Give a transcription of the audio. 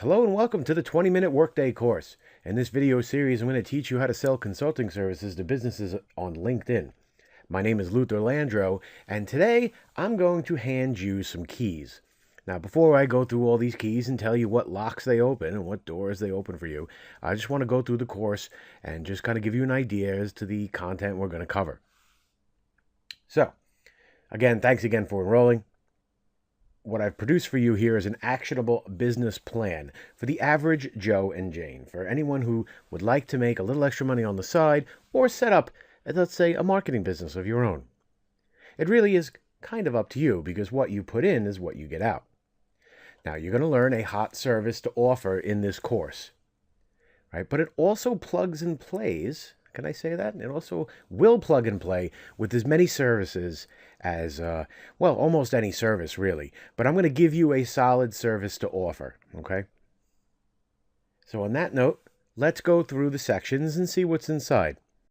Hello and welcome to the 20-minute workday course. In this video series, I'm going to teach you how to sell consulting services to businesses on LinkedIn. My name is Luther Landro, and today I'm going to hand you some keys. Now, before I go through all these keys and tell you what locks they open and what doors they open for you, I just want to go through the course and just kind of give you an idea as to the content we're going to cover. So, again, thanks again for enrolling. What I've produced for you here is an actionable business plan for the average Joe and Jane, for anyone who would like to make a little extra money on the side or set up, let's say, a marketing business of your own. It really is kind of up to you because what you put in is what you get out. Now, you're going to learn a hot service to offer in this course, right? But it also plugs and plays. Can I say that? It also will plug and play with as many services as, almost any service, really. But I'm going to give you a solid service to offer, okay? So on that note, let's go through the sections and see what's inside.